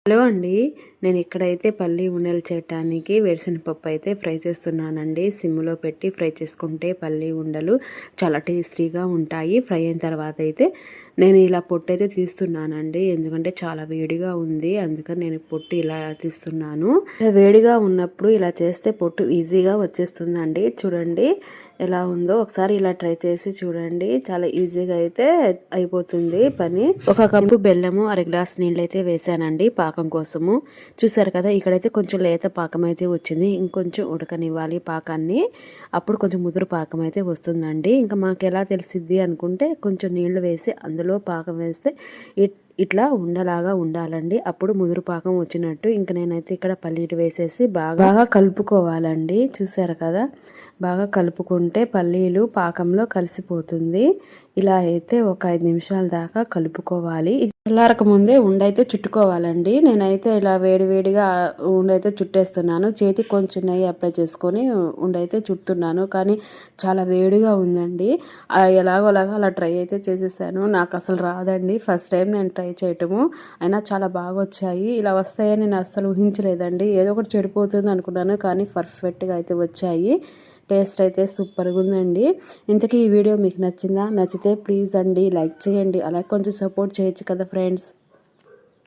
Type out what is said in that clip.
Hello అండి, నేను ఇక్కడైతే పల్లి ఉండలు చేయటానికి వేరుశనగపప్పు అయితే ఫ్రై చేస్తున్నానండి. సిమ్లో పెట్టి ఫ్రై చేసుకుంటే పల్లి ఉండలు చాలా టేస్టీగా ఉంటాయి. ఫ్రై అయిన తర్వాత అయితే నేను ఇలా పొట్టు అయితే తీస్తున్నానండి, ఎందుకంటే చాలా వేడిగా ఉంది. అందుకని నేను పొట్టు ఇలా తీస్తున్నాను. వేడిగా ఉన్నప్పుడు ఇలా చేస్తే పొట్టు ఈజీగా వచ్చేస్తుందండి. చూడండి ఎలా ఉందో, ఒకసారి ఇలా ట్రై చేసి చూడండి. చాలా ఈజీగా అయితే అయిపోతుంది పని. 1 కప్పు బెల్లము, 1/2 గ్లాస్ నీళ్ళు అయితే వేసానండి పాకం కోసము. చూసారు కదా, ఇక్కడైతే కొంచెం లేత పాకం అయితే వచ్చింది. ఇంకొంచెం ఉడకనివ్వాలి పాకాన్ని, అప్పుడు కొంచెం ముదురు పాకం అయితే వస్తుందండి. ఇంకా మాకు ఎలా తెలిసిద్ది అనుకుంటే కొంచెం నీళ్లు వేసి అందులో పాకం వేస్తే ఇట్లా ఉండలాగా ఉండాలండి, అప్పుడు ముదురు పాకం వచ్చినట్టు. ఇంకా నేనైతే ఇక్కడ పల్లీలు వేసేసి బాగా కలుపుకోవాలండి. చూసారు కదా, బాగా కలుపుకుంటే పల్లీలు పాకంలో కలిసిపోతుంది. ఇలా అయితే ఒక 5 నిమిషాల దాకా కలుపుకోవాలి. చల్లారక ముందే ఉండైతే చుట్టుకోవాలండి. నేనైతే ఇలా వేడివేడిగా ఉండైతే చుట్టేస్తున్నాను. చేతికి కొంచెం నెయ్యి అప్లై చేసుకొని ఉండైతే చుడుతున్నాను. కానీ చాలా వేడిగా ఉందండి. ఎలాగోలాగా అలా ట్రై అయితే చేసేసాను. నాకు అసలు రాదండి, ఫస్ట్ టైం నేను ట్రై చేయటము. అయినా చాలా బాగా వచ్చాయి. ఇలా వస్తాయని నేను అస్సలు ఊహించలేదండి. ఏదో ఒకటి చెడిపోతుంది అనుకున్నాను, కానీ పర్ఫెక్ట్గా అయితే వచ్చాయి. టేస్ట్ అయితే సూపర్గా ఉందండి. ఇంతకీ ఈ వీడియో మీకు నచ్చిందా? నచ్చితే ప్లీజ్ అండి లైక్ చేయండి, అలాగే కొంచెం సపోర్ట్ చేయొచ్చు కదా ఫ్రెండ్స్.